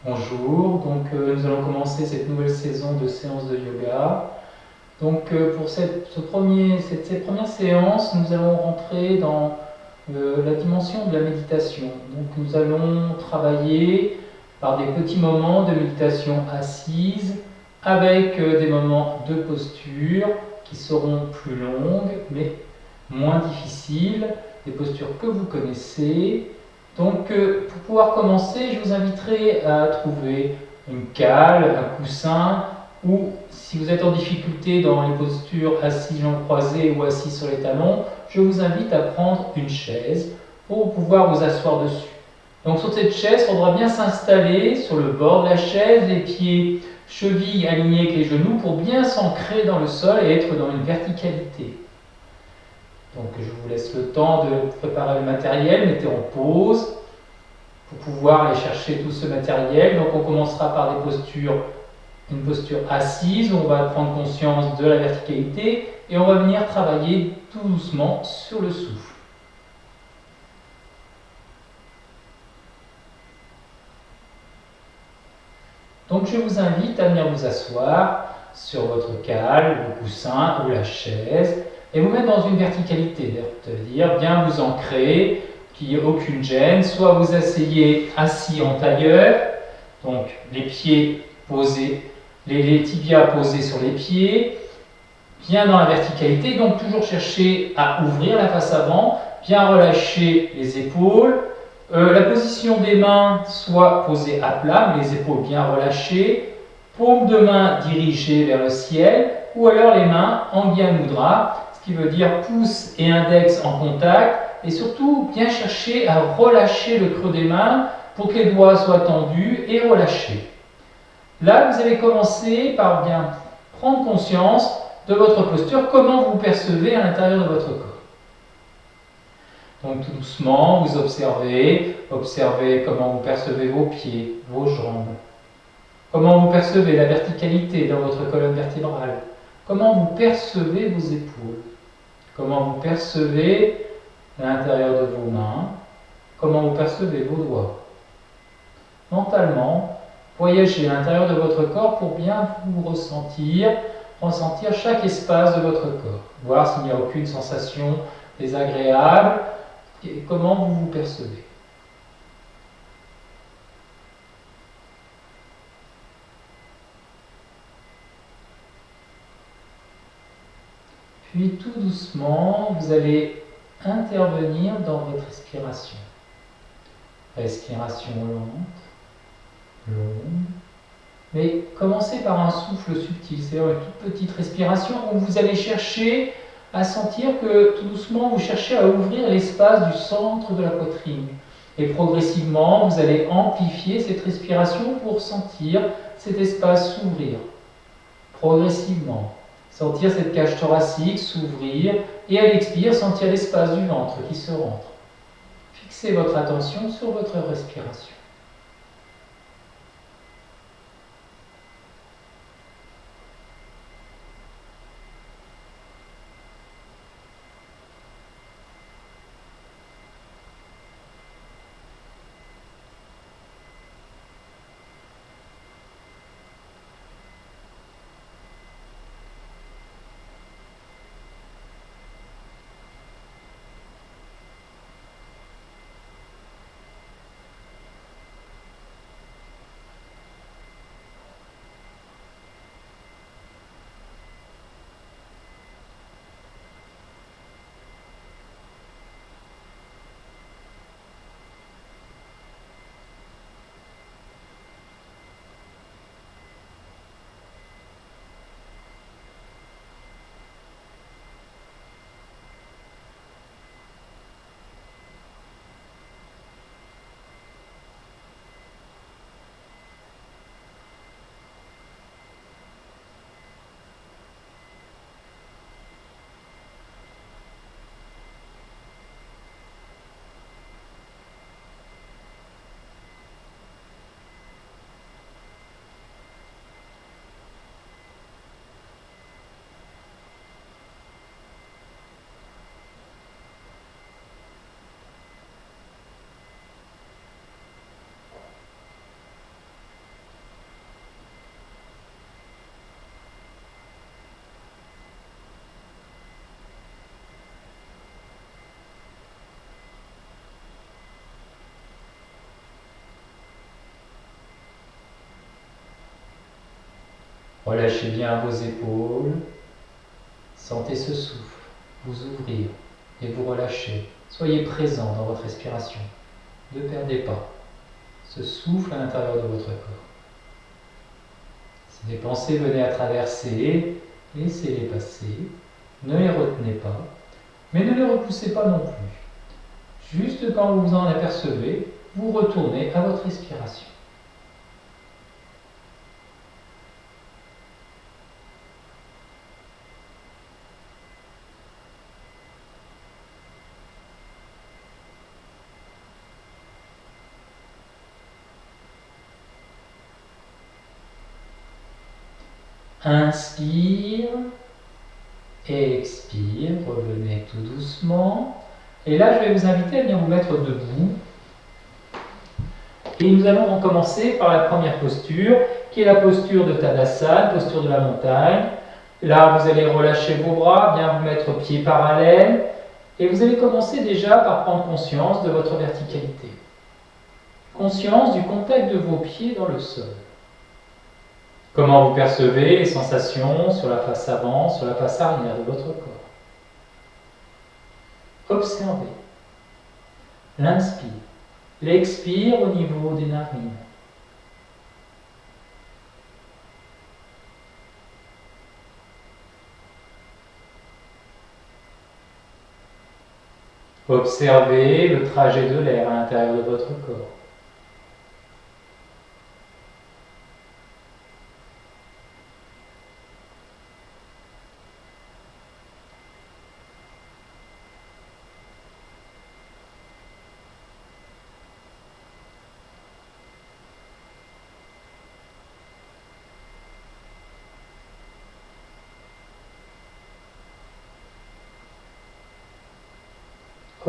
Bonjour, nous allons commencer cette nouvelle saison de séances de yoga. Pour cette première séance, nous allons rentrer dans la dimension de la méditation. Donc nous allons travailler par des petits moments de méditation assise avec des moments de posture qui seront plus longues mais moins difficiles, des postures que vous connaissez. Pour pouvoir commencer, je vous inviterai à trouver une cale, un coussin, ou si vous êtes en difficulté dans les postures assis jambes croisées ou assis sur les talons, je vous invite à prendre une chaise pour pouvoir vous asseoir dessus. Donc sur cette chaise, il faudra bien s'installer sur le bord de la chaise, les pieds, chevilles alignés avec les genoux pour bien s'ancrer dans le sol et être dans une verticalité. Donc je vous laisse le temps de préparer le matériel, mettez en pause pour pouvoir aller chercher tout ce matériel. Donc on commencera par une posture assise où on va prendre conscience de la verticalité et on va venir travailler tout doucement sur le souffle. Donc je vous invite à venir vous asseoir sur votre cale, le coussin ou la chaise et vous mettre dans une verticalité, c'est-à-dire bien vous ancrer, qu'il n'y ait aucune gêne. Soit vous asseyez assis en tailleur, donc les pieds posés, les tibias posés sur les pieds, bien dans la verticalité, donc toujours chercher à ouvrir la face avant, bien relâcher les épaules. La position des mains soit posée à plat, mais les épaules bien relâchées, paume de main dirigée vers le ciel, ou alors les mains en Gyan Mudra, ce qui veut dire pouce et index en contact, et surtout bien chercher à relâcher le creux des mains pour que les doigts soient tendus et relâchés. Là, vous allez commencer par bien prendre conscience de votre posture, comment vous percevez à l'intérieur de votre corps. Donc tout doucement, vous observez comment vous percevez vos pieds, vos jambes, comment vous percevez la verticalité dans votre colonne vertébrale, comment vous percevez vos épaules, comment vous percevez l'intérieur de vos mains, comment vous percevez vos doigts. Mentalement, voyagez à l'intérieur de votre corps pour bien vous ressentir chaque espace de votre corps, voir s'il n'y a aucune sensation désagréable et comment vous vous percevez. Puis tout doucement, vous allez intervenir dans votre respiration. Respiration longue, mais commencez par un souffle subtil, c'est-à-dire une toute petite respiration où vous allez chercher à sentir que tout doucement vous cherchez à ouvrir l'espace du centre de la poitrine. Et progressivement, vous allez amplifier cette respiration pour sentir cet espace s'ouvrir. Progressivement, sentir cette cage thoracique s'ouvrir et à l'expire, sentir l'espace du ventre qui se rentre. Fixez votre attention sur votre respiration. Relâchez bien vos épaules. Sentez ce souffle vous ouvrir et vous relâcher. Soyez présent dans votre respiration. Ne perdez pas ce souffle à l'intérieur de votre corps. Si des pensées venaient à traverser, laissez-les passer. Ne les retenez pas, mais ne les repoussez pas non plus. Juste quand vous vous en apercevez, vous retournez à votre respiration. Inspire, expire, revenez tout doucement. Et là, je vais vous inviter à venir vous mettre debout. Et nous allons commencer par la première posture, qui est la posture de Tadasana, posture de la montagne. Là, vous allez relâcher vos bras, bien vous mettre pieds parallèles. Et vous allez commencer déjà par prendre conscience de votre verticalité. Conscience du contact de vos pieds dans le sol. Comment vous percevez les sensations sur la face avant, sur la face arrière de votre corps. Observez. L'inspire. L'expire au niveau des narines. Observez le trajet de l'air à l'intérieur de votre corps.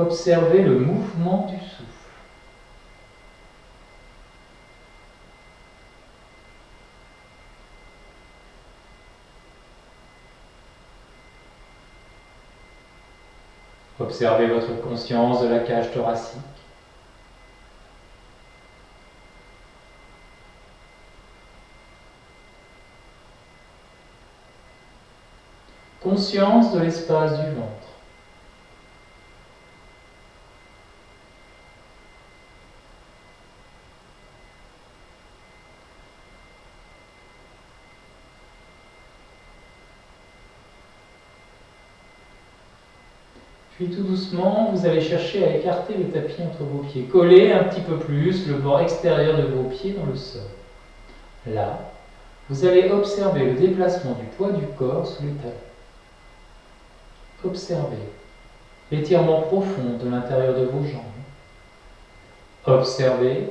Observez le mouvement du souffle. Observez votre conscience de la cage thoracique. Conscience de l'espace du ventre. Puis tout doucement, vous allez chercher à écarter le tapis entre vos pieds. Collez un petit peu plus le bord extérieur de vos pieds dans le sol. Là, vous allez observer le déplacement du poids du corps sous les talons. Observez l'étirement profond de l'intérieur de vos jambes. Observez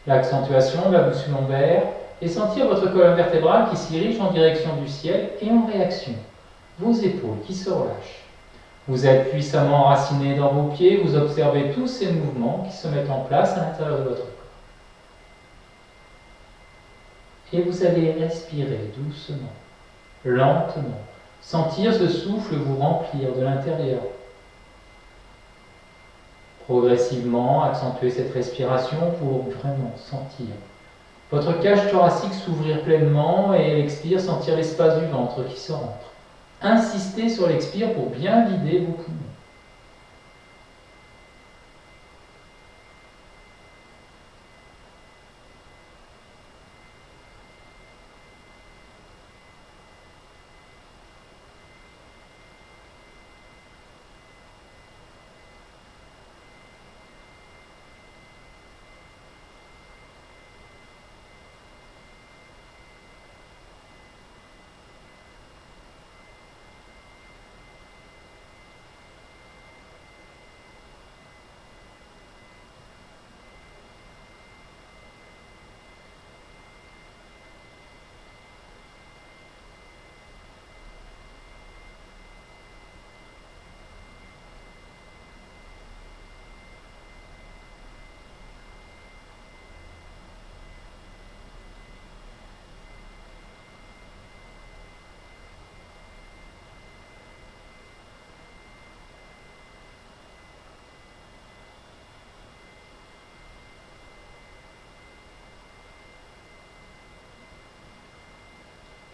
l'accentuation de la bouche lombaire et sentir votre colonne vertébrale qui s'irige en direction du ciel et en réaction. Vos épaules qui se relâchent. Vous êtes puissamment enraciné dans vos pieds, vous observez tous ces mouvements qui se mettent en place à l'intérieur de votre corps. Et vous allez respirer doucement, lentement, sentir ce souffle vous remplir de l'intérieur. Progressivement, accentuez cette respiration pour vraiment sentir votre cage thoracique s'ouvrir pleinement et à l'expire, sentir l'espace du ventre qui se rentre. Insistez sur l'expire pour bien vider vos poumons.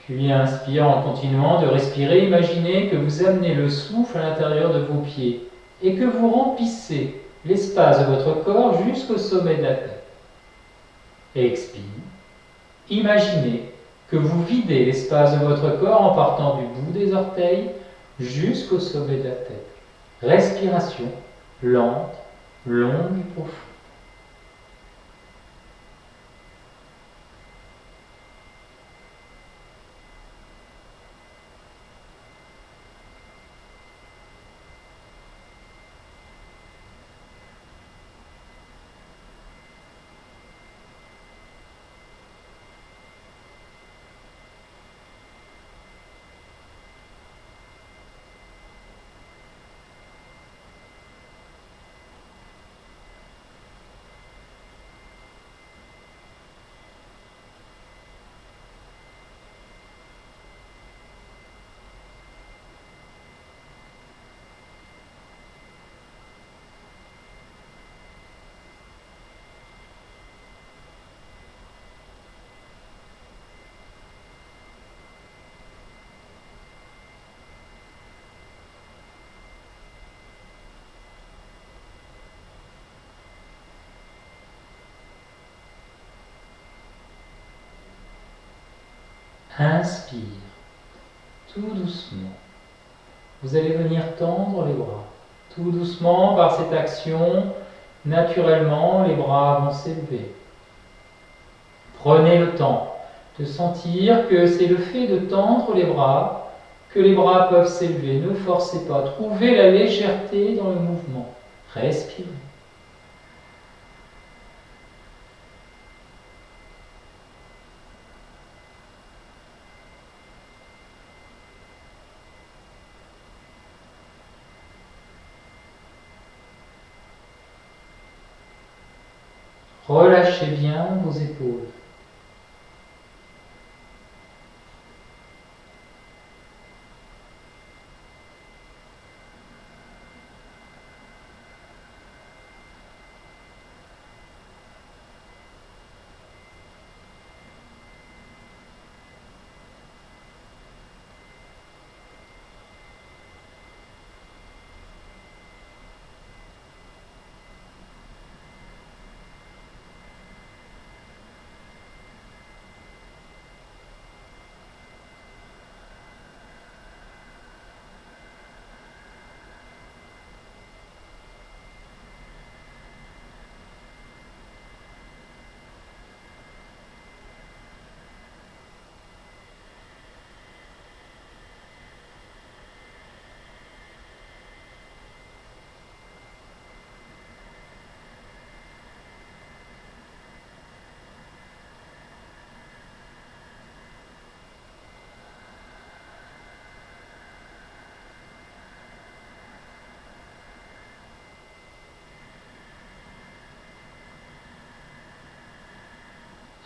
Puis inspire en continuant de respirer. Imaginez que vous amenez le souffle à l'intérieur de vos pieds et que vous remplissez l'espace de votre corps jusqu'au sommet de la tête. Expire. Imaginez que vous videz l'espace de votre corps en partant du bout des orteils jusqu'au sommet de la tête. Respiration lente, longue et profonde. Inspire, tout doucement. Vous allez venir tendre les bras. Tout doucement, par cette action, naturellement, les bras vont s'élever. Prenez le temps de sentir que c'est le fait de tendre les bras que les bras peuvent s'élever. Ne forcez pas. Trouvez la légèreté dans le mouvement. Respirez. Relâchez bien vos épaules.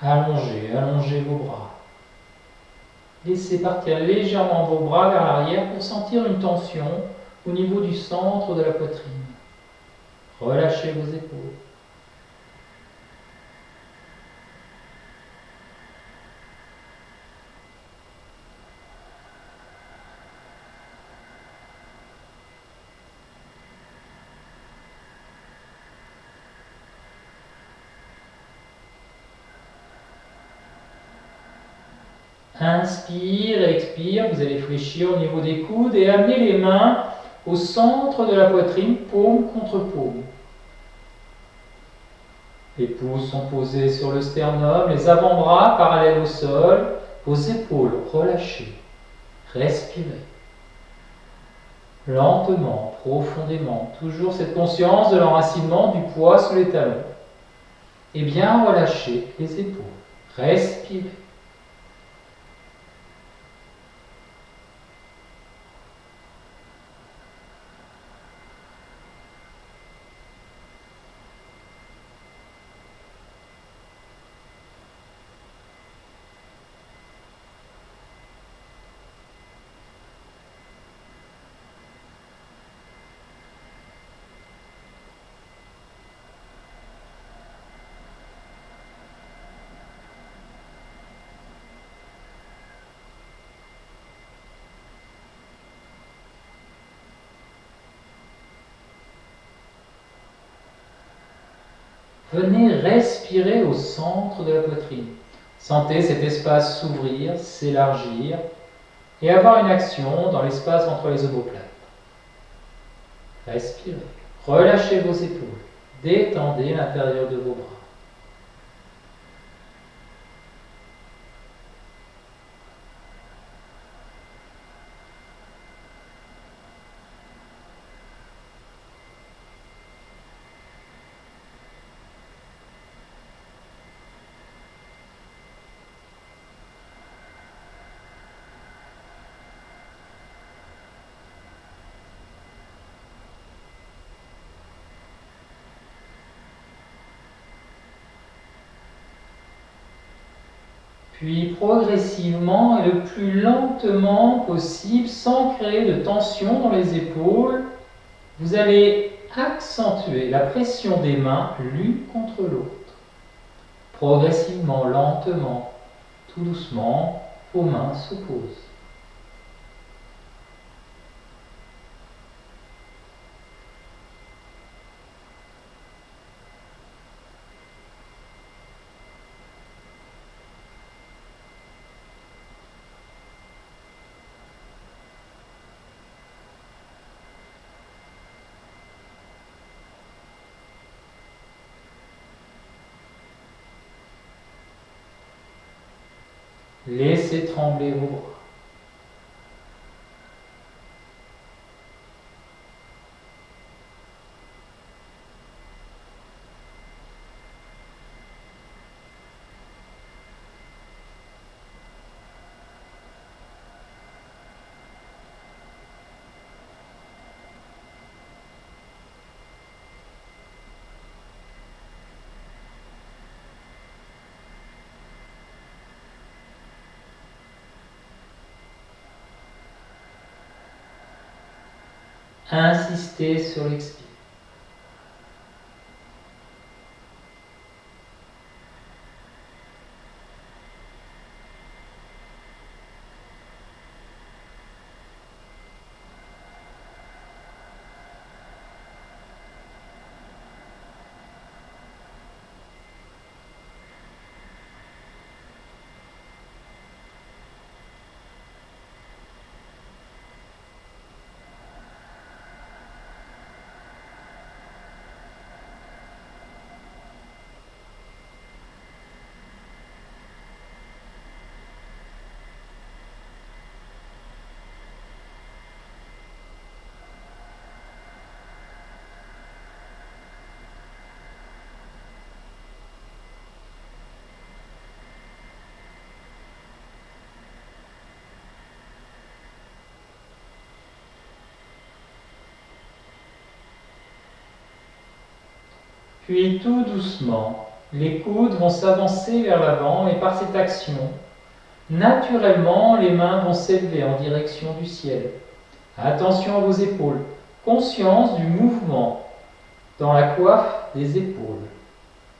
Allongez, allongez vos bras. Laissez partir légèrement vos bras vers l'arrière pour sentir une tension au niveau du centre de la poitrine. Relâchez vos épaules. Inspire et expire, vous allez fléchir au niveau des coudes et amener les mains au centre de la poitrine, paume contre paume. Les pouces sont posés sur le sternum, les avant-bras parallèles au sol, vos épaules relâchées. Respirez. Lentement, profondément, toujours cette conscience de l'enracinement du poids sous les talons. Et bien relâchez les épaules. Respirez. Venez respirer au centre de la poitrine. Sentez cet espace s'ouvrir, s'élargir et avoir une action dans l'espace entre les omoplates. Respirez. Relâchez vos épaules. Détendez l'intérieur de vos bras. Puis progressivement et le plus lentement possible, sans créer de tension dans les épaules, vous allez accentuer la pression des mains l'une contre l'autre. Progressivement, lentement, tout doucement, vos mains s'opposent. Laissez trembler vos bras. Insistez sur l'expire. Puis tout doucement, les coudes vont s'avancer vers l'avant et par cette action, naturellement, les mains vont s'élever en direction du ciel. Attention à vos épaules, conscience du mouvement dans la coiffe des épaules.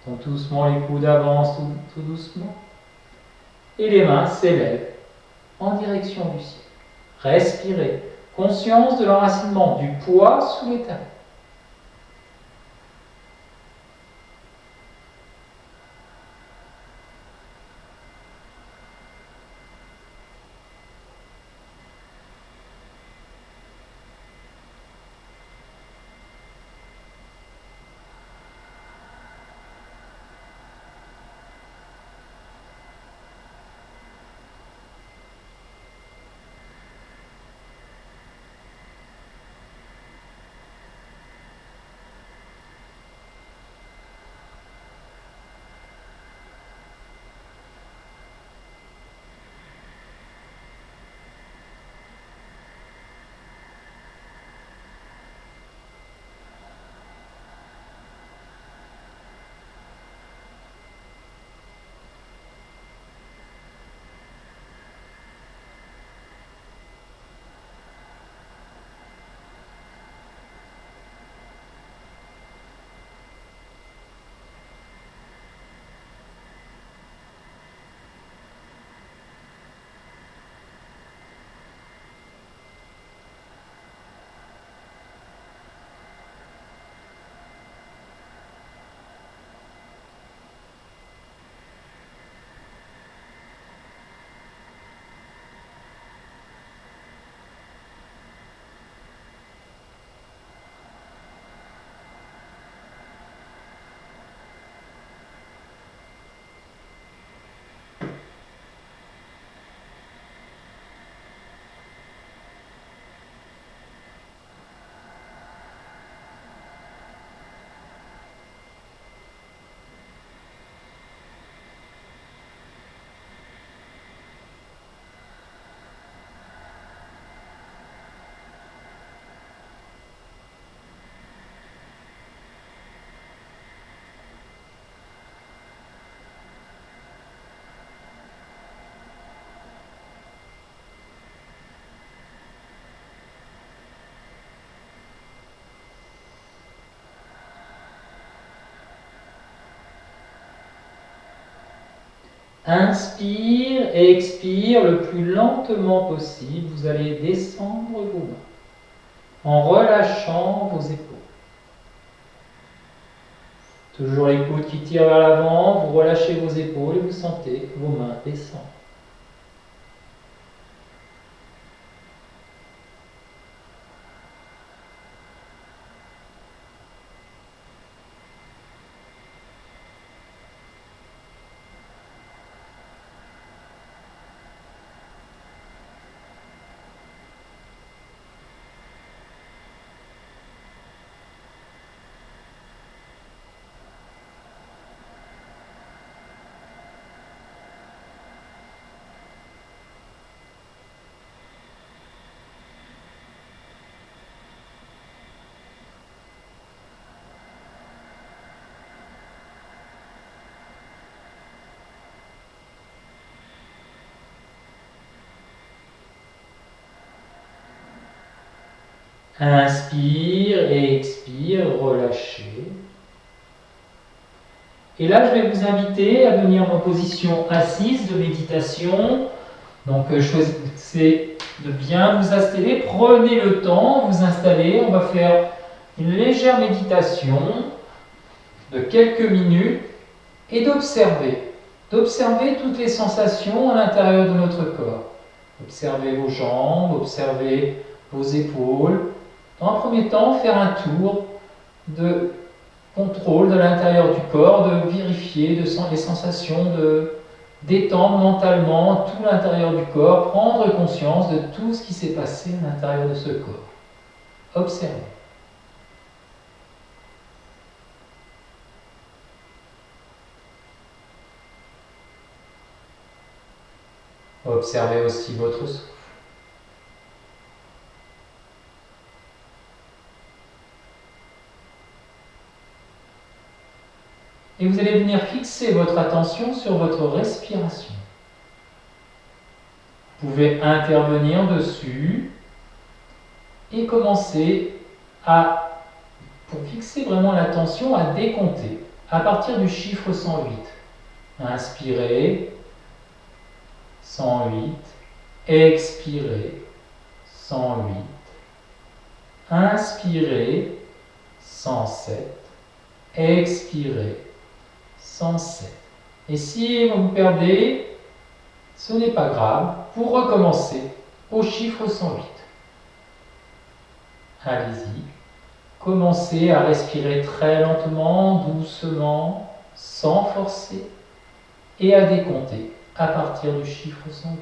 Donc tout doucement, les coudes avancent tout doucement et les mains s'élèvent en direction du ciel. Respirez, conscience de l'enracinement du poids sous les talons. Inspire et expire le plus lentement possible. Vous allez descendre vos mains en relâchant vos épaules. Toujours les coudes qui tirent vers l'avant, vous relâchez vos épaules et vous sentez que vos mains descendent. Inspire et expire, relâchez. Et là, je vais vous inviter à venir en position assise de méditation. Donc, choisissez de bien vous installer. Prenez le temps, vous installer. On va faire une légère méditation de quelques minutes et d'observer. D'observer toutes les sensations à l'intérieur de notre corps. Observez vos jambes, observez vos épaules. Dans un premier temps, faire un tour de contrôle de l'intérieur du corps, de vérifier les sensations, de détendre mentalement tout l'intérieur du corps, prendre conscience de tout ce qui s'est passé à l'intérieur de ce corps. Observez. Observez aussi votre souffle. Et vous allez venir fixer votre attention sur votre respiration. Vous pouvez intervenir dessus et commencer pour fixer vraiment l'attention, à décompter à partir du chiffre 108. Inspirez, 108, expirez, 108, inspirez, 107, expirez, 107. Et si vous vous perdez, ce n'est pas grave, vous recommencez au chiffre 108. Allez-y, commencez à respirer très lentement, doucement, sans forcer, et à décompter à partir du chiffre 108.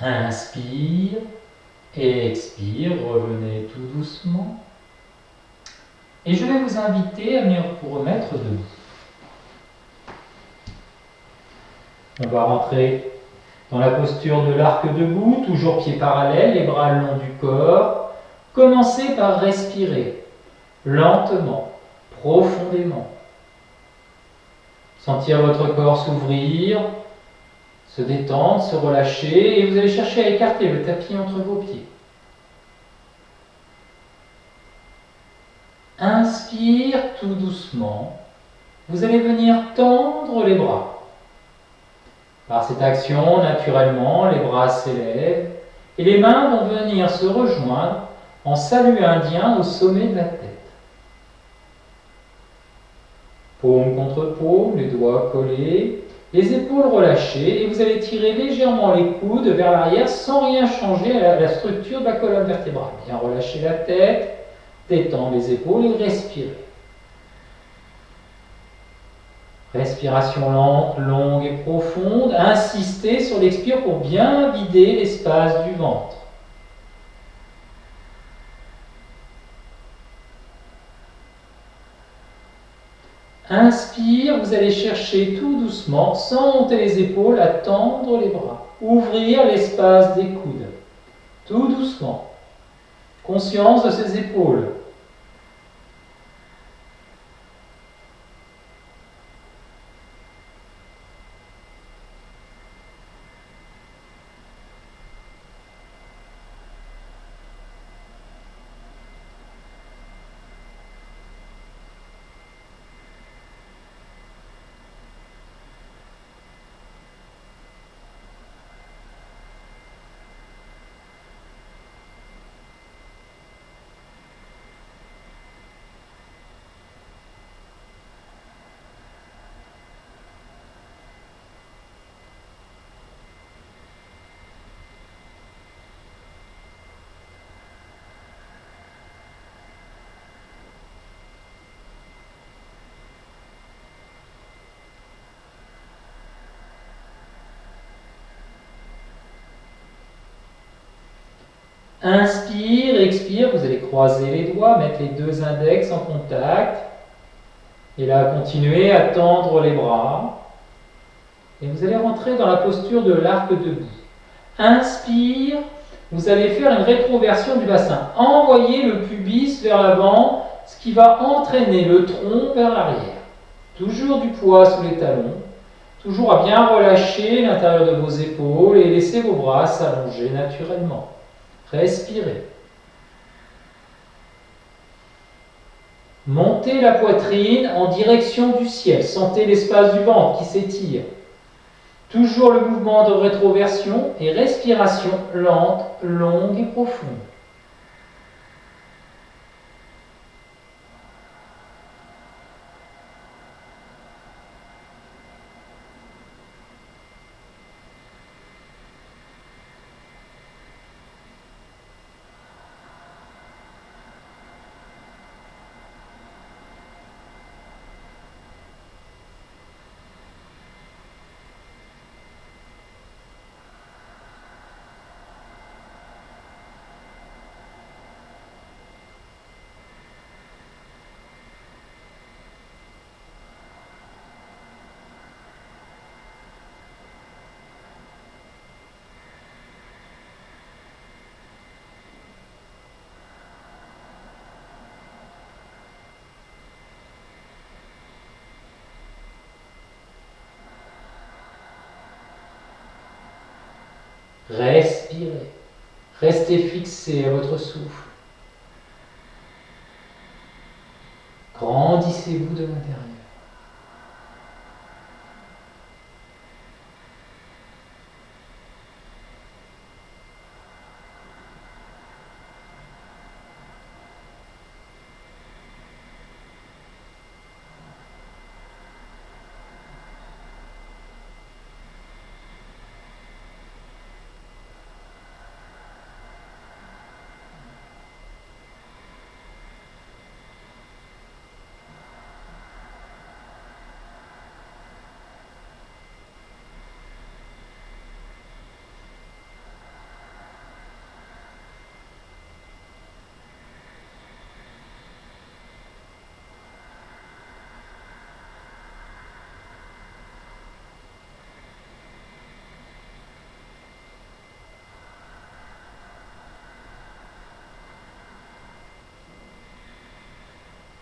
Inspire et expire, revenez tout doucement. Et je vais vous inviter à venir vous remettre debout. On va rentrer dans la posture de l'arc debout, toujours pieds parallèles, les bras le long du corps. Commencez par respirer lentement, profondément. Sentir votre corps s'ouvrir, se détendre, se relâcher, et vous allez chercher à écarter le tapis entre vos pieds. Inspire tout doucement. Vous allez venir tendre les bras. Par cette action, naturellement, les bras s'élèvent et les mains vont venir se rejoindre en salut indien au sommet de la tête. Paume contre paume, les doigts collés, les épaules relâchées, et vous allez tirer légèrement les coudes vers l'arrière sans rien changer à la structure de la colonne vertébrale. Bien relâcher la tête, détendre les épaules et respirer. Respiration lente, longue et profonde. Insistez sur l'expire pour bien vider l'espace du ventre. Inspire, vous allez chercher tout doucement, sans monter les épaules, à tendre les bras. Ouvrir l'espace des coudes. Tout doucement. Conscience de ses épaules. Inspire, expire, vous allez croiser les doigts, mettre les deux index en contact. Et là, continuez à tendre les bras. Et vous allez rentrer dans la posture de l'arc debout. Inspire, vous allez faire une rétroversion du bassin. Envoyez le pubis vers l'avant, ce qui va entraîner le tronc vers l'arrière. Toujours du poids sous les talons. Toujours à bien relâcher l'intérieur de vos épaules et laissez vos bras s'allonger naturellement. Respirez. Montez la poitrine en direction du ciel. Sentez l'espace du ventre qui s'étire. Toujours le mouvement de rétroversion et respiration lente, longue et profonde. Respirez. Restez fixé à votre souffle. Grandissez-vous de l'intérieur.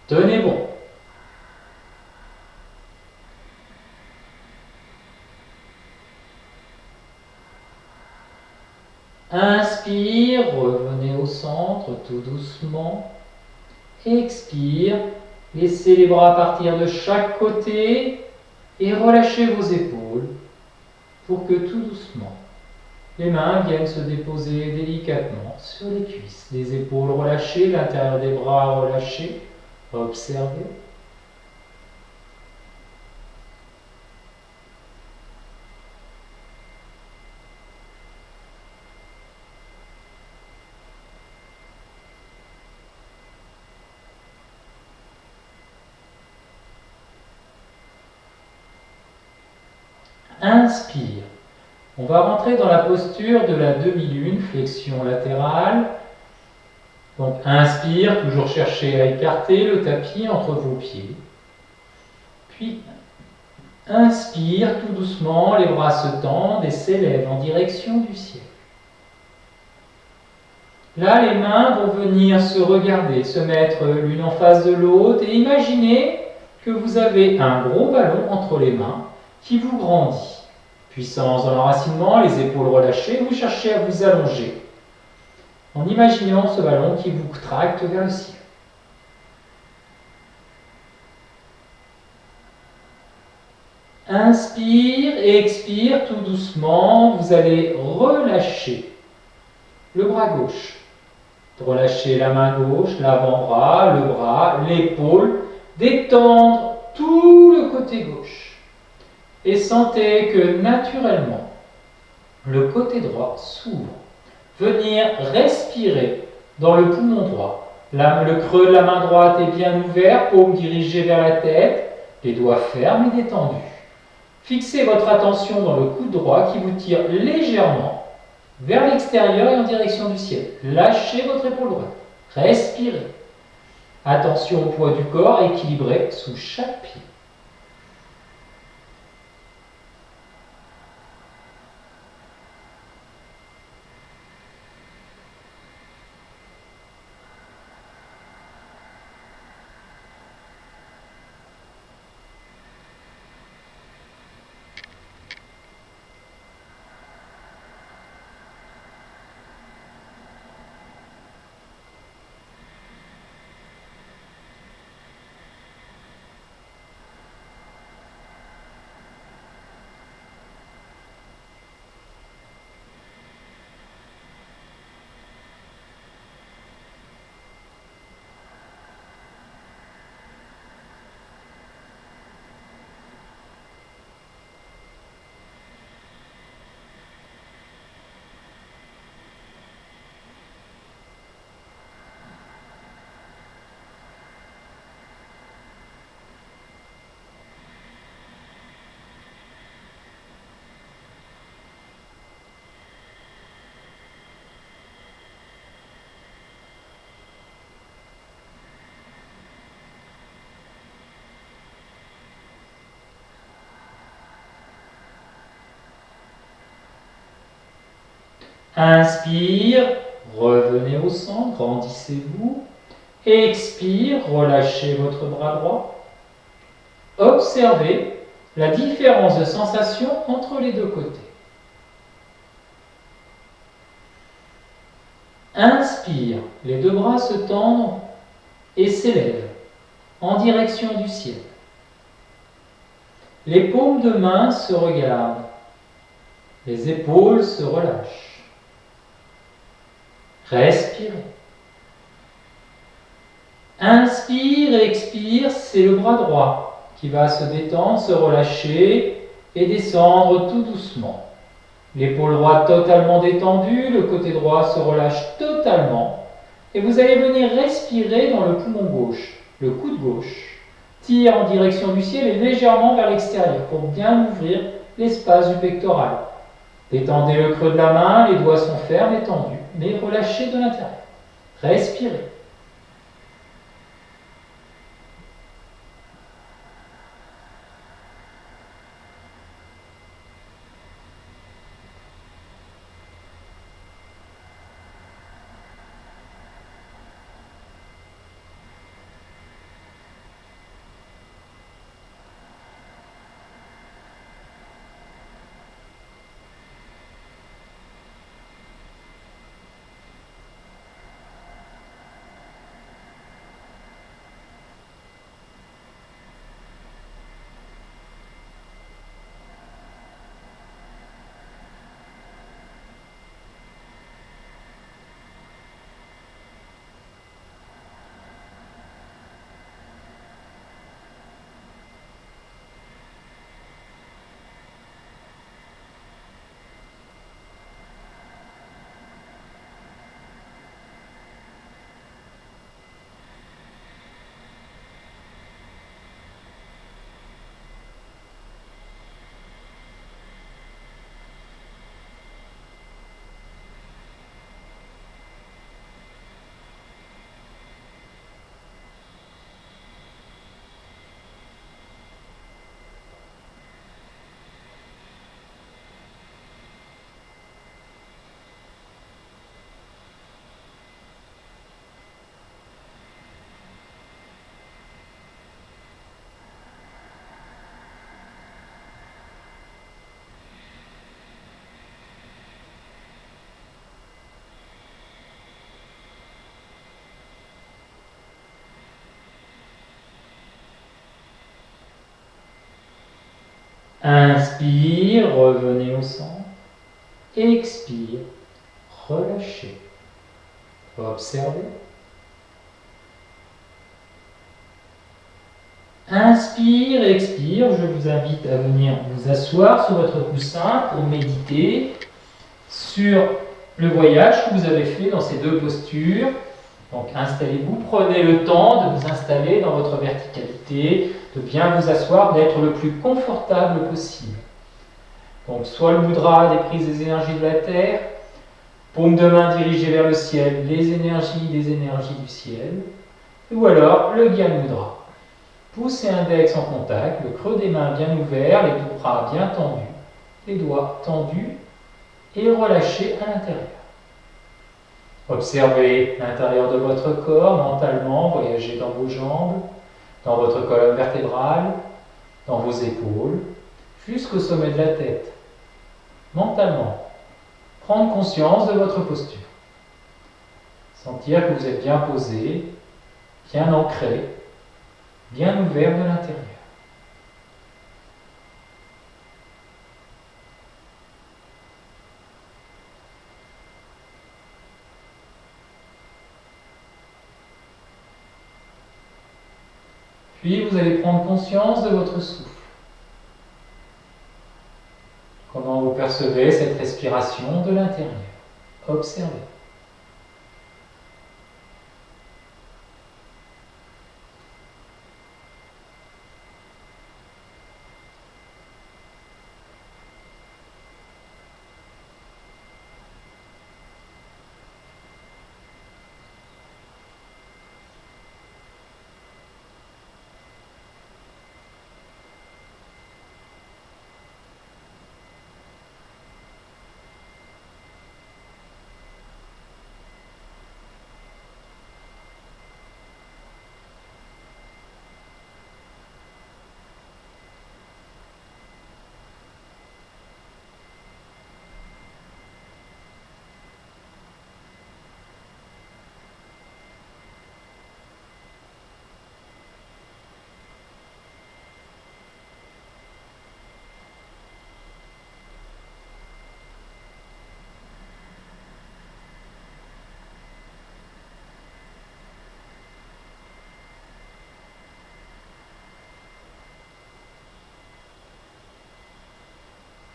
Tenez bon. Inspire, revenez au centre tout doucement. Expire, laissez les bras partir de chaque côté et relâchez vos épaules pour que tout doucement, les mains viennent se déposer délicatement sur les cuisses. Les épaules relâchées, l'intérieur des bras relâché. Observez. Inspire. On va rentrer dans la posture de la demi-lune, flexion latérale. Donc inspire, toujours chercher à écarter le tapis entre vos pieds. Puis inspire tout doucement, les bras se tendent et s'élèvent en direction du ciel. Là, les mains vont venir se regarder, se mettre l'une en face de l'autre et imaginez que vous avez un gros ballon entre les mains qui vous grandit. Puissance dans l'enracinement, les épaules relâchées, vous cherchez à vous allonger en imaginant ce ballon qui vous tracte vers le ciel. Inspire et expire tout doucement, vous allez relâcher le bras gauche. Relâchez la main gauche, l'avant-bras, le bras, l'épaule, détendre tout le côté gauche. Et sentez que naturellement, le côté droit s'ouvre. Venir respirer dans le poumon droit. Le creux de la main droite est bien ouvert, paume dirigée vers la tête, les doigts fermes et détendus. Fixez votre attention dans le coude droit qui vous tire légèrement vers l'extérieur et en direction du ciel. Lâchez votre épaule droite. Respirez. Attention au poids du corps équilibré sous chaque pied. Inspire, revenez au centre, grandissez-vous. Expire, relâchez votre bras droit. Observez la différence de sensation entre les deux côtés. Inspire, les deux bras se tendent et s'élèvent en direction du ciel. Les paumes de main se regardent, les épaules se relâchent. Respirez. Inspire et expire, c'est le bras droit qui va se détendre, se relâcher et descendre tout doucement. L'épaule droite totalement détendue, le côté droit se relâche totalement et vous allez venir respirer dans le poumon gauche. Le coude gauche tire en direction du ciel et légèrement vers l'extérieur pour bien ouvrir l'espace du pectoral. Détendez le creux de la main, les doigts sont fermes et tendus, mais relâchez de l'intérieur. Respirez. Inspire, revenez au centre. Expire, relâchez. Observez. Inspire, expire. Je vous invite à venir vous asseoir sur votre coussin pour méditer sur le voyage que vous avez fait dans ces deux postures. Donc installez-vous, prenez le temps de vous installer dans votre verticalité, de bien vous asseoir, d'être le plus confortable possible. Donc soit le mudra des prises des énergies de la terre, paume de main dirigée vers le ciel, les énergies du ciel, ou alors le Gyan Mudra. Pouce et index en contact, le creux des mains bien ouvert, les deux bras bien tendus, les doigts tendus et relâchés à l'intérieur. Observez l'intérieur de votre corps mentalement, voyagez dans vos jambes, dans votre colonne vertébrale, dans vos épaules, jusqu'au sommet de la tête. Mentalement, prendre conscience de votre posture. Sentir que vous êtes bien posé, bien ancré, bien ouvert de l'intérieur. Puis vous allez prendre conscience de votre souffle. Comment vous percevez cette respiration de l'intérieur. Observez.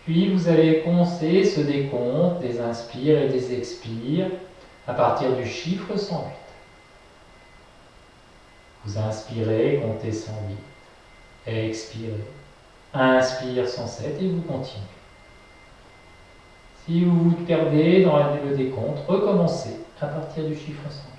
Puis vous allez commencer ce décompte des inspires et des expires à partir du chiffre 108. Vous inspirez, comptez 108. Expirez. Inspire 107 et vous continuez. Si vous vous perdez dans le décompte, recommencez à partir du chiffre 108.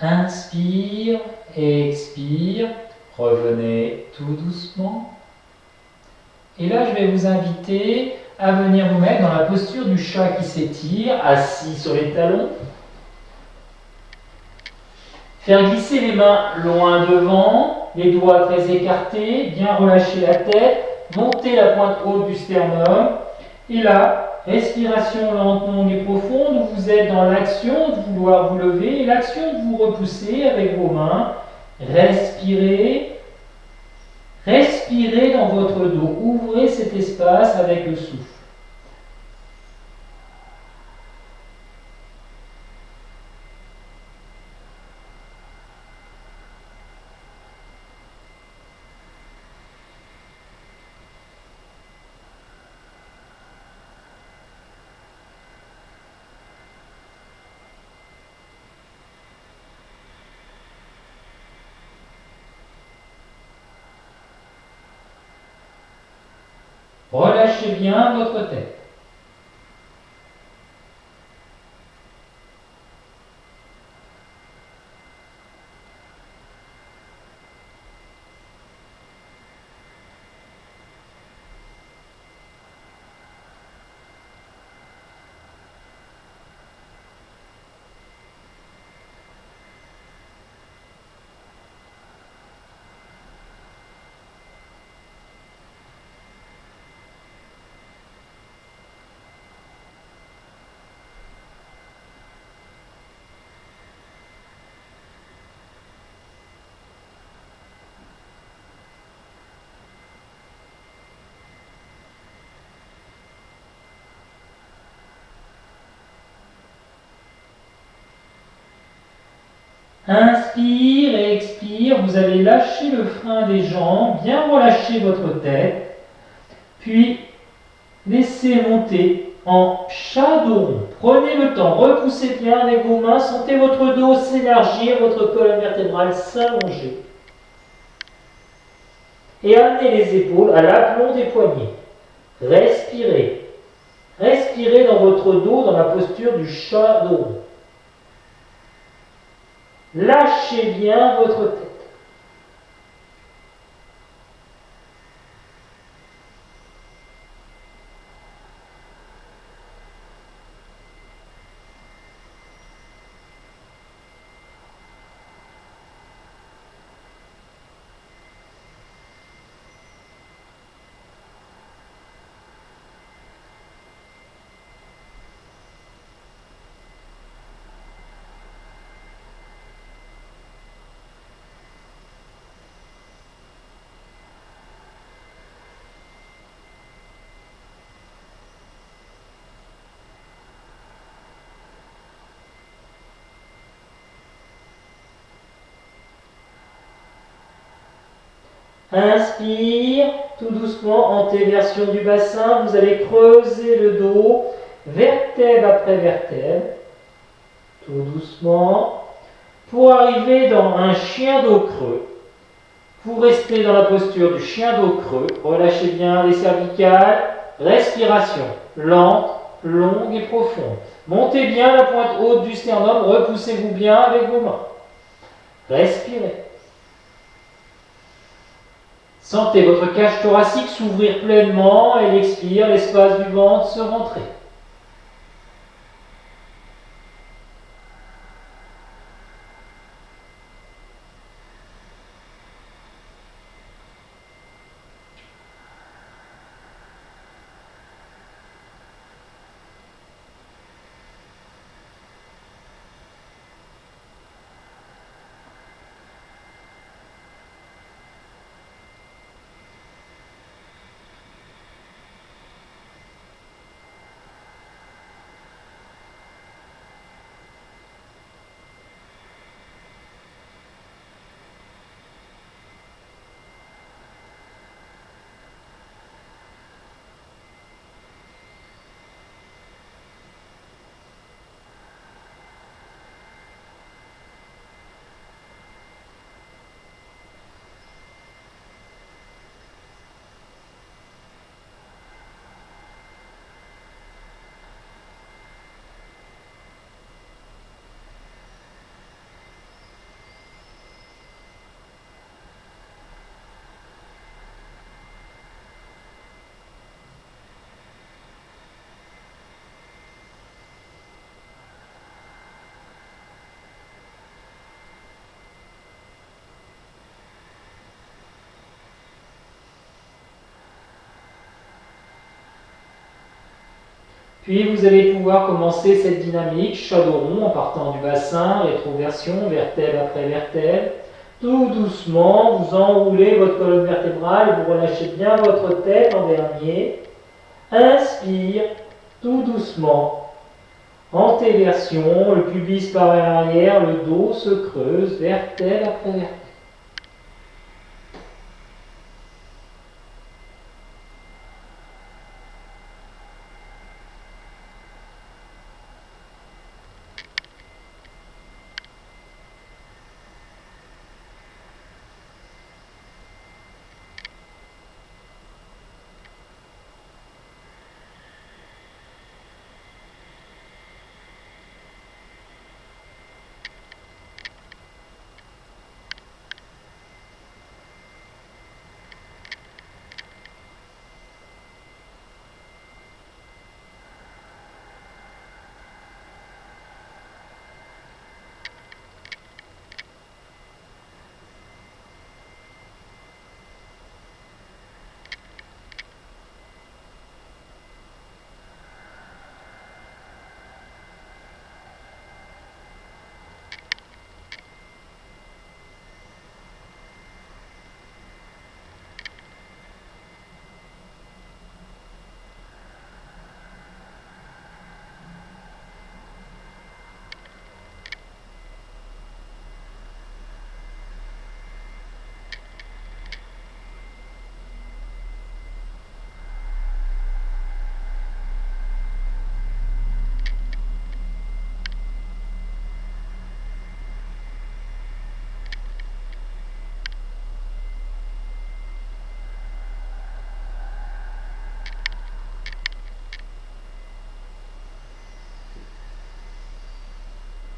Inspire, expire. Revenez tout doucement. Et là, je vais vous inviter à venir vous mettre dans la posture du chat qui s'étire, assis sur les talons. Faire glisser les mains loin devant, les doigts très écartés, bien relâcher la tête, monter la pointe haute du sternum. Et là, respiration lente, longue et profonde, où vous êtes dans l'action de vouloir vous lever et l'action de vous repousser avec vos mains. Respirez. Respirez dans votre dos. Ouvrez cet espace avec le souffle. Relâchez bien votre tête. Inspire et expire, vous allez lâcher le frein des jambes, bien relâcher votre tête, puis laissez monter en chat dos rond. Prenez le temps, repoussez bien avec vos mains, sentez votre dos s'élargir, votre colonne vertébrale s'allonger. Et amenez les épaules à l'aplomb des poignets. Respirez. Respirez dans votre dos, dans la posture du chat dos rond. Lâchez bien votre tête. Inspire, tout doucement, antéversion du bassin, vous allez creuser le dos, vertèbre après vertèbre, tout doucement, pour arriver dans un chien dos creux. Vous restez dans la posture du chien dos creux, relâchez bien les cervicales, respiration lente, longue et profonde. Montez bien la pointe haute du sternum, repoussez-vous bien avec vos mains. Respirez. Sentez votre cage thoracique s'ouvrir pleinement et l'expire, l'espace du ventre se rentrer. Puis vous allez pouvoir commencer cette dynamique chaudron en partant du bassin, rétroversion, vertèbre après vertèbre. Tout doucement, vous enroulez votre colonne vertébrale et vous relâchez bien votre tête en dernier. Inspire, tout doucement. Antéversion, le pubis part vers l'arrière, le dos se creuse, vertèbre après vertèbre.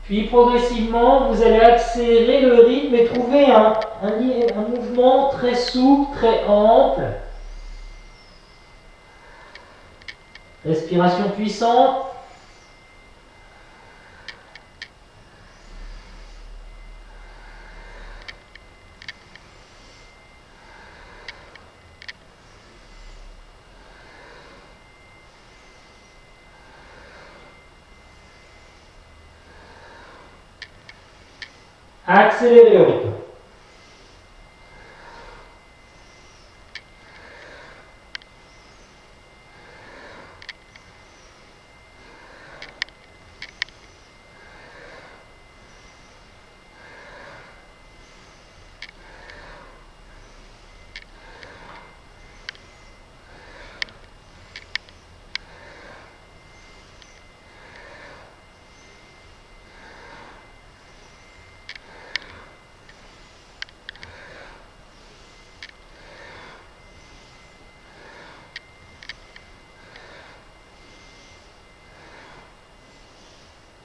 Puis progressivement, vous allez accélérer le rythme et trouver un mouvement très souple, très ample. Respiration puissante. Accélérez le rythme.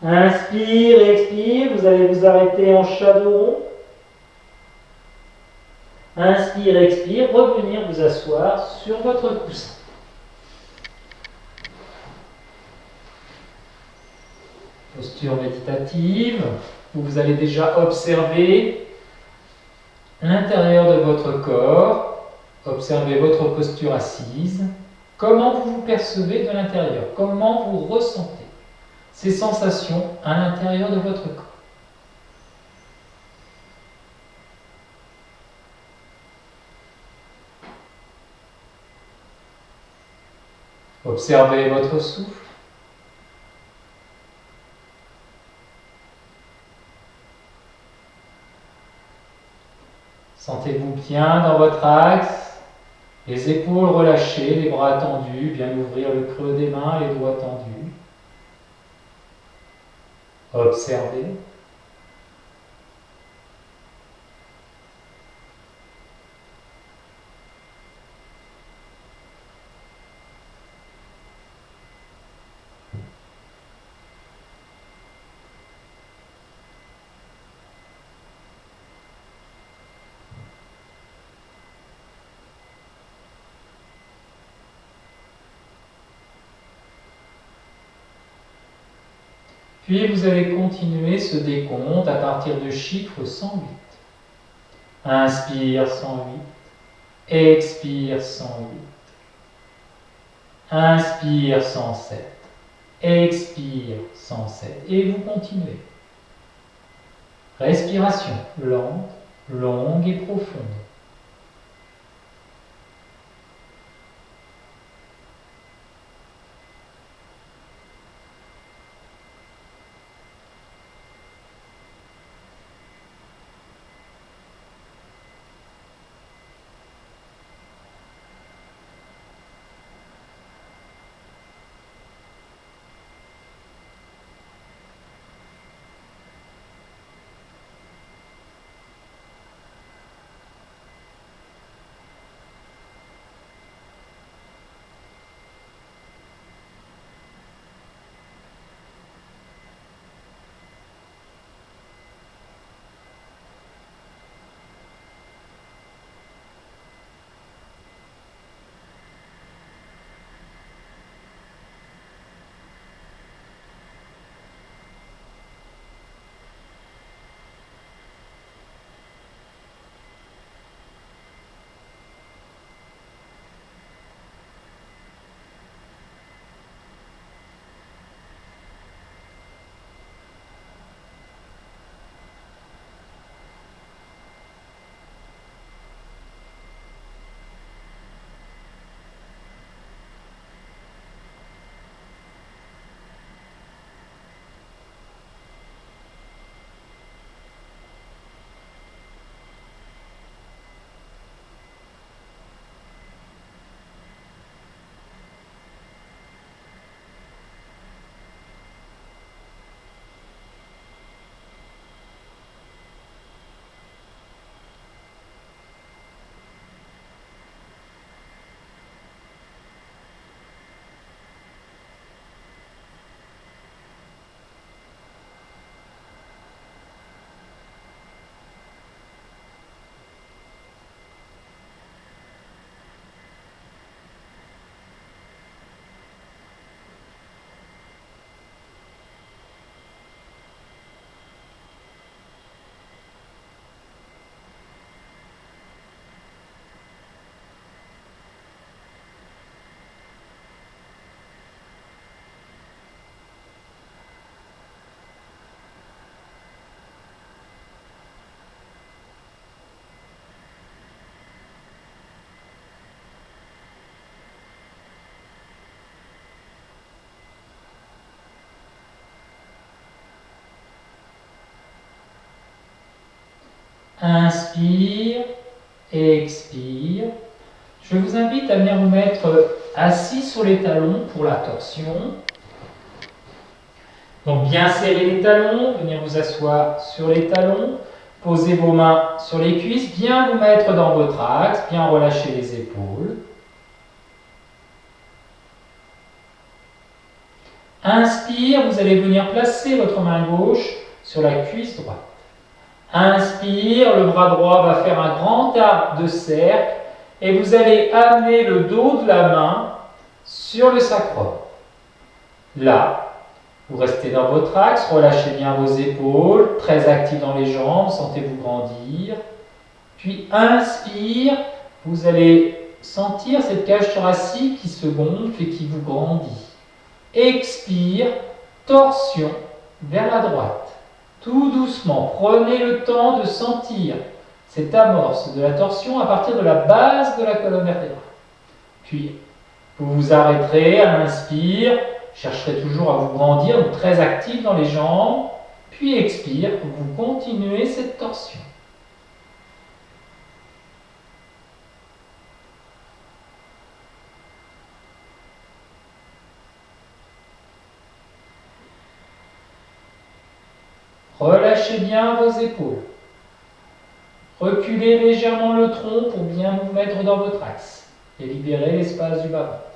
Inspire, expire, vous allez vous arrêter en chaudron. Inspire, expire, revenir vous asseoir sur votre coussin. Posture méditative, où vous allez déjà observer l'intérieur de votre corps, observer votre posture assise, comment vous vous percevez de l'intérieur, comment vous ressentez ces sensations à l'intérieur de votre corps. Observez votre souffle. Sentez-vous bien dans votre axe, les épaules relâchées, les bras tendus, bien ouvrir le creux des mains, les doigts tendus. Observez. Puis vous allez continuer ce décompte à partir du chiffre 108. Inspire 108, expire 108, inspire 107, expire sans cesse. Et vous continuez. Respiration lente, longue et profonde. Inspire, expire. Je vous invite à venir vous mettre assis sur les talons pour la torsion. Donc bien serrer les talons, venir vous asseoir sur les talons, posez vos mains sur les cuisses, bien vous mettre dans votre axe, bien relâcher les épaules. Inspire, vous allez venir placer votre main gauche sur la cuisse droite. Inspire, le bras droit va faire un grand arc de cercle et vous allez amener le dos de la main sur le sacrum. Là, vous restez dans votre axe, relâchez bien vos épaules, très actif dans les jambes, sentez-vous grandir. Puis inspire, vous allez sentir cette cage thoracique qui se gonfle et qui vous grandit. Expire, torsion vers la droite. Tout doucement, prenez le temps de sentir cette amorce de la torsion à partir de la base de la colonne vertébrale. Puis, vous vous arrêterez à l'inspire, chercherez toujours à vous grandir, donc très actif dans les jambes. Puis expire, vous continuez cette torsion. Relâchez bien vos épaules. Reculez légèrement le tronc pour bien vous mettre dans votre axe et libérer l'espace du bas-ventre.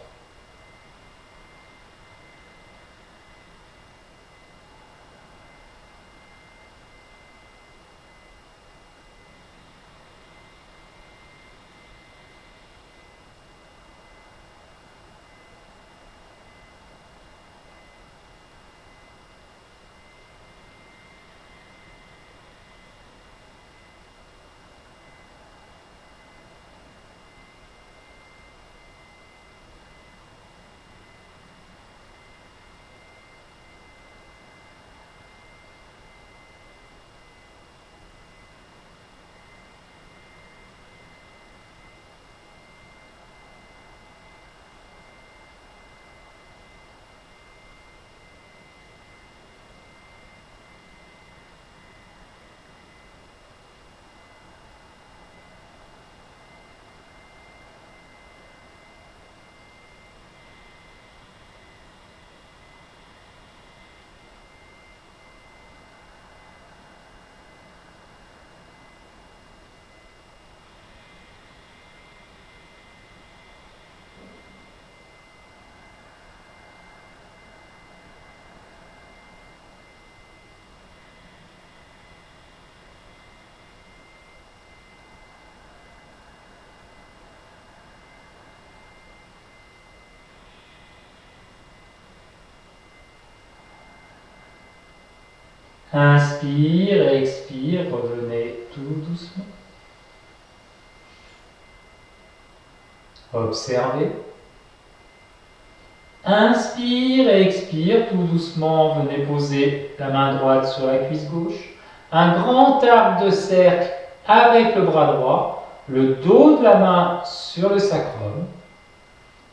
Inspire, expire, revenez tout doucement. Observez. Inspire et expire tout doucement. Venez poser la main droite sur la cuisse gauche. Un grand arc de cercle avec le bras droit. Le dos de la main sur le sacrum.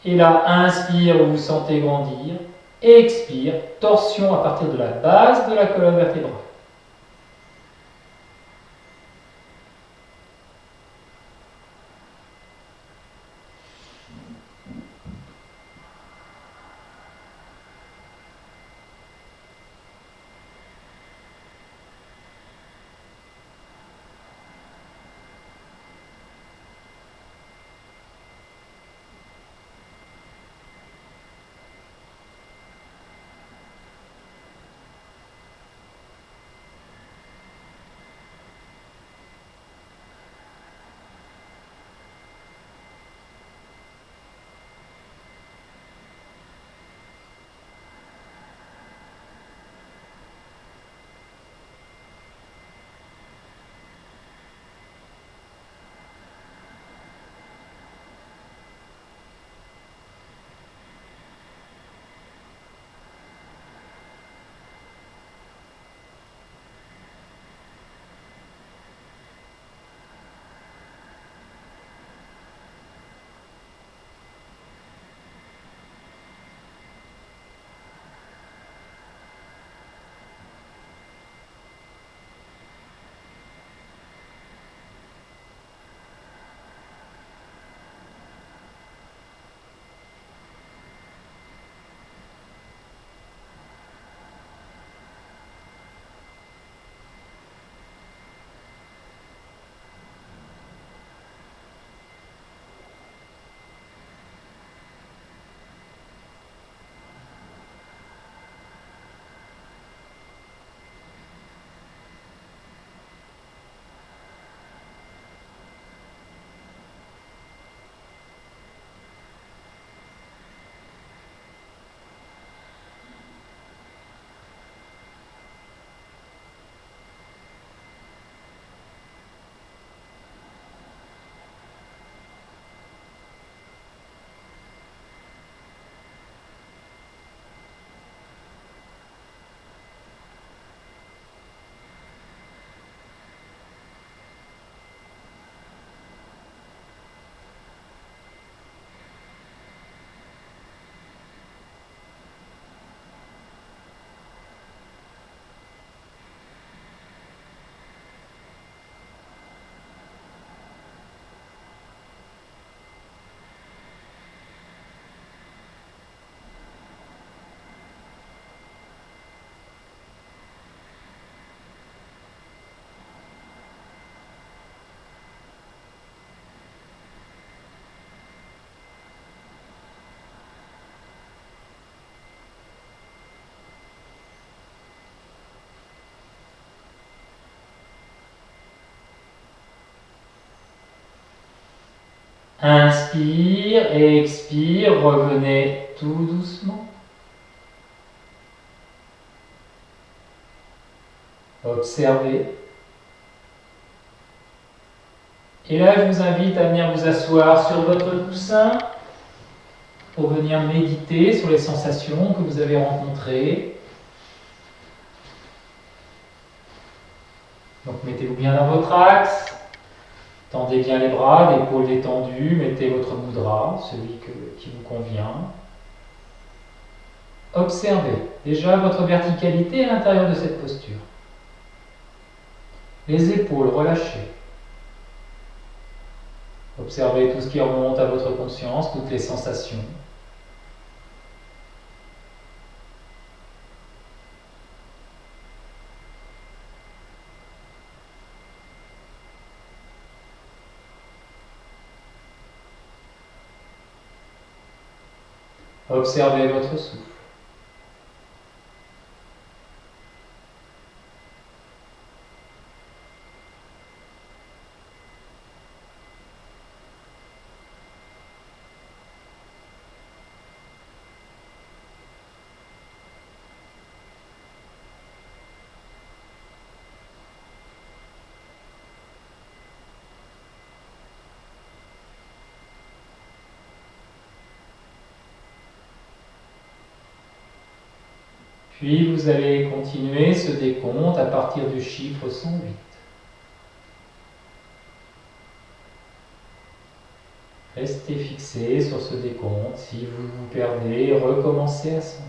Et là, inspire, vous vous sentez grandir. Expire, torsion à partir de la base de la colonne vertébrale. Inspire et expire, revenez tout doucement. Observez. Et là, je vous invite à venir vous asseoir sur votre coussin pour venir méditer sur les sensations que vous avez rencontrées. Donc mettez-vous bien dans votre axe. Tendez bien les bras, l'épaule détendue, mettez votre mudra, celui qui vous convient. Observez déjà votre verticalité à l'intérieur de cette posture. Les épaules relâchées. Observez tout ce qui remonte à votre conscience, toutes les sensations. Observez votre souffle. Puis vous allez continuer ce décompte à partir du chiffre 108. Restez fixé sur ce décompte. Si vous vous perdez, recommencez à 108.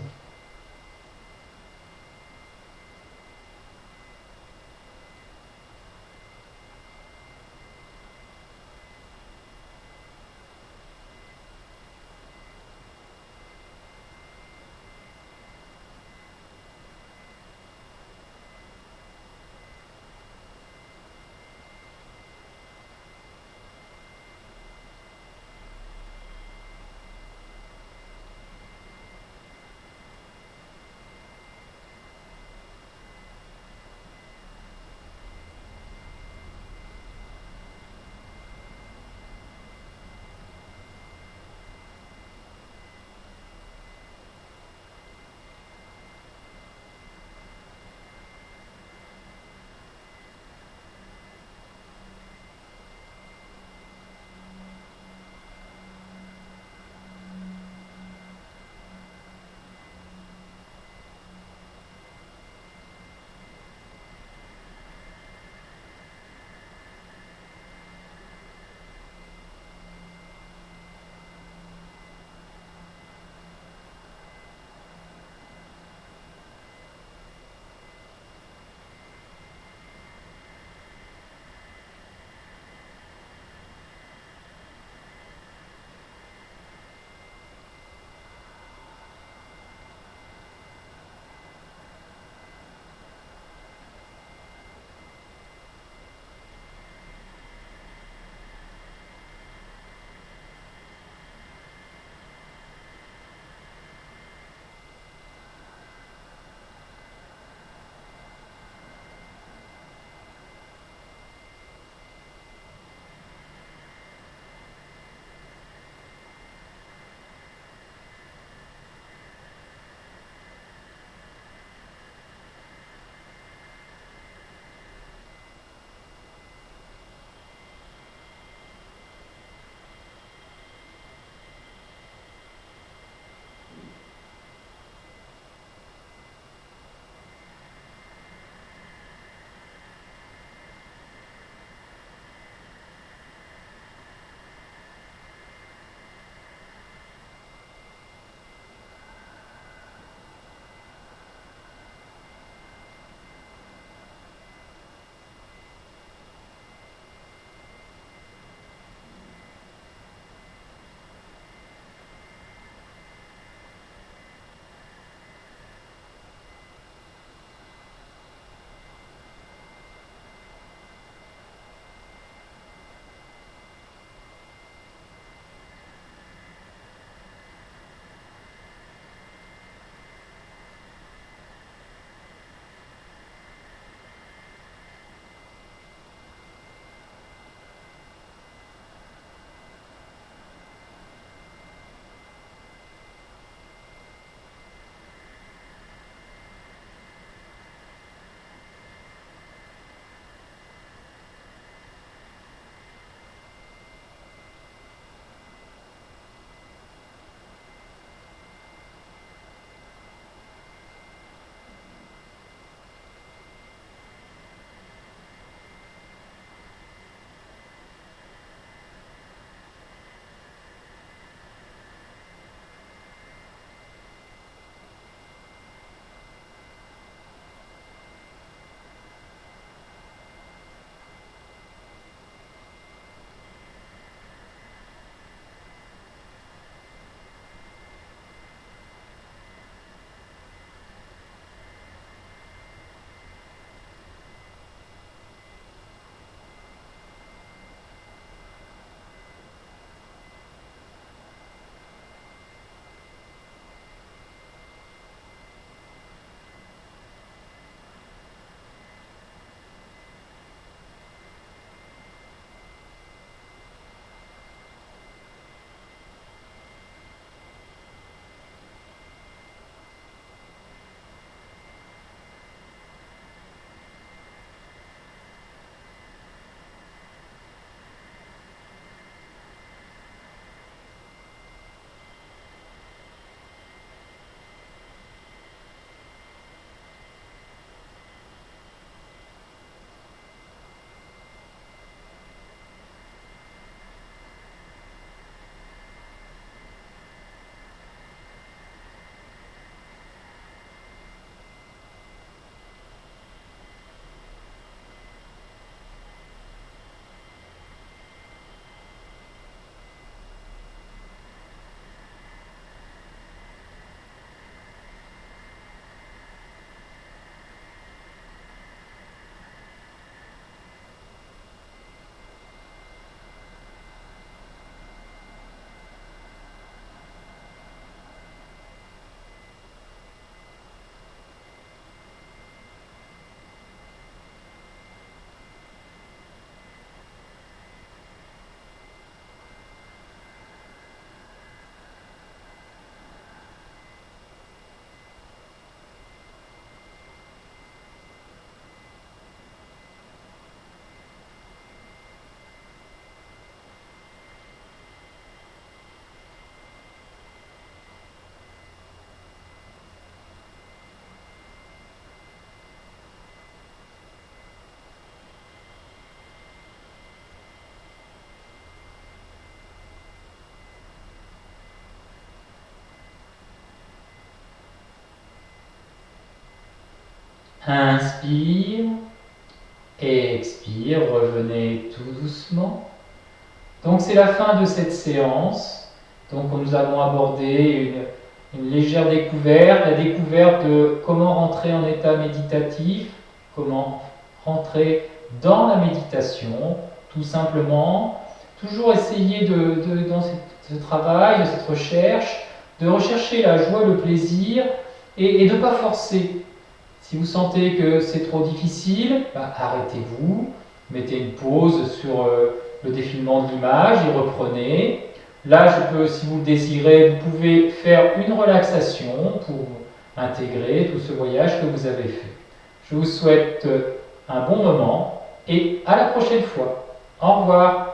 Inspire et expire, revenez tout doucement. Donc c'est la fin de cette séance. Donc nous allons aborder une légère découverte, la découverte de comment rentrer en état méditatif, comment rentrer dans la méditation, tout simplement. Toujours essayer dans ce travail, de cette recherche, de rechercher la joie, le plaisir et de ne pas forcer. Si vous sentez que c'est trop difficile, arrêtez-vous, mettez une pause sur le défilement de l'image et reprenez. Là, si vous le désirez, vous pouvez faire une relaxation pour intégrer tout ce voyage que vous avez fait. Je vous souhaite un bon moment et à la prochaine fois. Au revoir.